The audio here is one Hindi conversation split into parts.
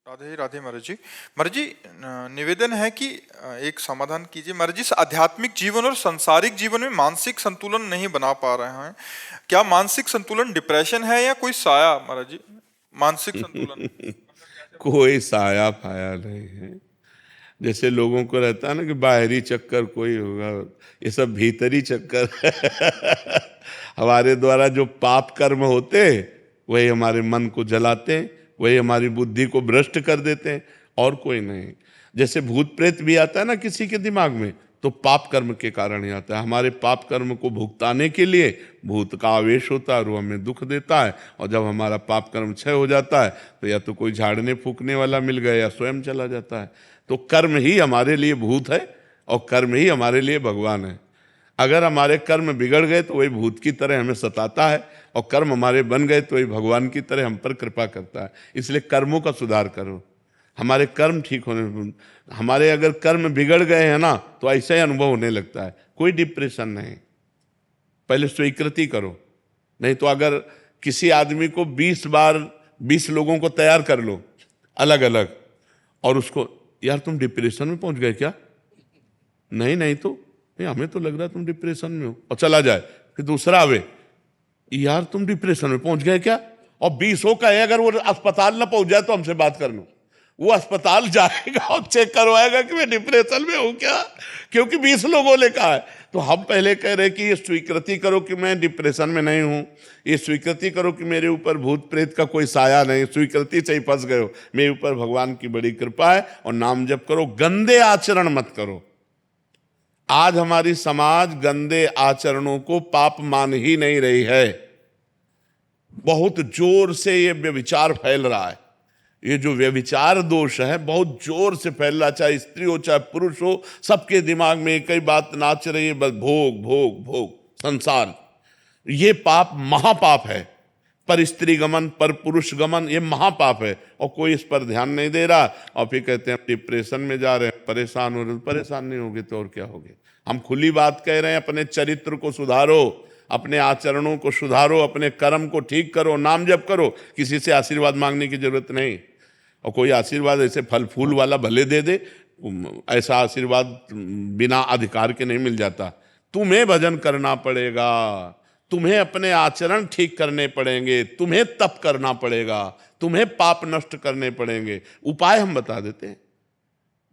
राधे राधे महाराज जी। महाराज जी, निवेदन है कि एक समाधान कीजिए महाराज जी। आध्यात्मिक जीवन और सांसारिक जीवन में मानसिक संतुलन नहीं बना पा रहे हैं। क्या मानसिक संतुलन डिप्रेशन है या कोई साया महाराज जी? मानसिक संतुलन कोई साया फाया नहीं है। जैसे लोगों को रहता है ना कि बाहरी चक्कर कोई होगा, ये सब भीतरी चक्कर है। हमारे द्वारा जो पाप कर्म होते वही हमारे मन को जलाते हैं, वही हमारी बुद्धि को भ्रष्ट कर देते हैं, और कोई नहीं। जैसे भूत प्रेत भी आता है ना किसी के दिमाग में, तो पाप कर्म के कारण ही आता है। हमारे पाप कर्म को भुगताने के लिए भूत का आवेश होता है और वो हमें दुख देता है, और जब हमारा पाप कर्म क्षय हो जाता है तो या तो कोई झाड़ने फूकने वाला मिल गया या स्वयं चला जाता है। तो कर्म ही हमारे लिए भूत है और कर्म ही हमारे लिए भगवान है। अगर हमारे कर्म बिगड़ गए तो वही भूत की तरह हमें सताता है, और कर्म हमारे बन गए तो वही भगवान की तरह हम पर कृपा करता है। इसलिए कर्मों का सुधार करो, हमारे कर्म ठीक होने। हमारे अगर कर्म बिगड़ गए हैं ना तो ऐसा ही अनुभव होने लगता है। कोई डिप्रेशन नहीं, पहले स्वीकृति करो। नहीं तो अगर किसी आदमी को 20 बार 20 लोगों को तैयार कर लो अलग अलग, और उसको यार तुम डिप्रेशन में पहुंच गए क्या? नहीं नहीं, तो नहीं, हमें तो लग रहा है तुम डिप्रेशन में हो, और चला जाए। फिर दूसरा आवे, यार तुम डिप्रेशन में पहुंच गए क्या? और 20 का है, अगर वो अस्पताल ना पहुंच जाए तो हमसे बात कर लो। वो अस्पताल जाएगा और चेक करवाएगा कि मैं डिप्रेशन में हूं क्या, क्योंकि 20 लोगों ने कहा है। तो हम पहले कह रहे कि ये स्वीकृति करो कि मैं डिप्रेशन में नहीं हूं, ये स्वीकृति करो कि मेरे ऊपर भूत प्रेत का कोई साया नहीं, स्वीकृति से ही फंस गए हो। मेरे ऊपर भगवान की बड़ी कृपा है, और नाम जप करो, गंदे आचरण मत करो। आज हमारी समाज गंदे आचरणों को पाप मान ही नहीं रही है। बहुत जोर से ये व्यभिचार फैल रहा है। ये जो व्यभिचार दोष है बहुत जोर से फैल रहा, चाहे स्त्री हो चाहे पुरुष हो, सबके दिमाग में एक ही बात नाच रही है, बस भोग भोग भोग संसार। ये पाप महापाप है। पर स्त्री गमन, पर पुरुष गमन, ये महापाप है, और कोई इस पर ध्यान नहीं दे रहा। और फिर कहते हैं डिप्रेशन में जा रहे हैं, परेशान हो रहे। परेशान नहीं होगे तो और क्या होगे? हम खुली बात कह रहे हैं, अपने चरित्र को सुधारो, अपने आचरणों को सुधारो, अपने कर्म को ठीक करो, नाम जप करो। किसी से आशीर्वाद मांगने की जरूरत नहीं। और कोई आशीर्वाद ऐसे फल फूल वाला भले दे दे, ऐसा आशीर्वाद बिना अधिकार के नहीं मिल जाता। तुम्हें भजन करना पड़ेगा, तुम्हें अपने आचरण ठीक करने पड़ेंगे, तुम्हें तप करना पड़ेगा, तुम्हें पाप नष्ट करने पड़ेंगे। उपाय हम बता देते हैं।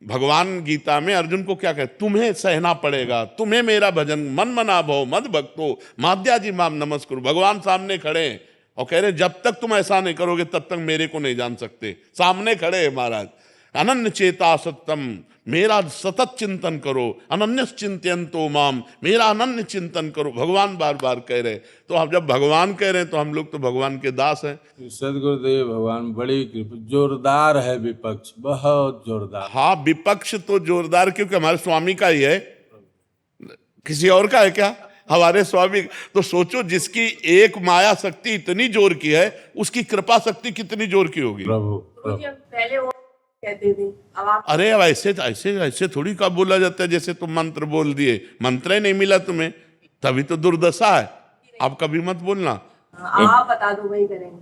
भगवान गीता में अर्जुन को क्या कहते? तुम्हें सहना पड़ेगा, तुम्हें मेरा भजन, मन मना भव मद भक्तो माद्याजी माम नमस्कुरु। भगवान सामने खड़े हैं और कह रहे जब तक तुम ऐसा नहीं करोगे तब तक मेरे को नहीं जान सकते। सामने खड़े हैं महाराज। अनन्य चेता सत्यम, मेरा सतत चिंतन करो। अनन्य चिंतयन्तो माम, मेरा अनन्य चिंतन करो। भगवान बार बार कह रहे। तो हम जब भगवान कह रहे हैं तो हम लोग तो भगवान के दास हैं। सदगुरुदेव भगवान बड़ी कृपा, जोरदार है विपक्ष, बहुत जोरदार। हाँ, विपक्ष तो जोरदार क्योंकि हमारे स्वामी का ही है, किसी और का है क्या? हमारे स्वामी। तो सोचो, जिसकी एक माया शक्ति इतनी जोर की है, उसकी कृपा शक्ति कितनी जोर की होगी। प्रभु पहले वो कहते थे, अब आप अरे अब ऐसे ऐसे ऐसे थोड़ी का बोला जाता है जैसे तुम मंत्र बोल दिए। मंत्र ही नहीं मिला तुम्हें, तभी तो दुर्दशा है। अब कभी मत बोलना। आप बता दो, वही करेंगे।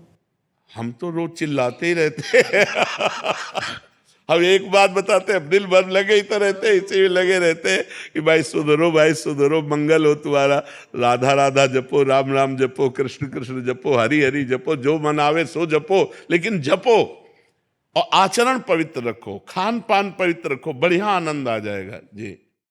हम तो रोज चिल्लाते ही रहते हैं। हम एक बात बताते हैं, दिल भर लगे ही तो रहते हैं, इसी में लगे रहते हैं कि भाई सुधरो, भाई सुधरो, मंगल हो तुम्हारा। राधा राधा जपो, राम राम जपो, कृष्ण कृष्ण जपो, हरि हरि जपो, जो मन आवे सो जपो, लेकिन जपो। और आचरण पवित्र रखो, खान पान पवित्र रखो, बढ़िया आनंद आ जाएगा जी।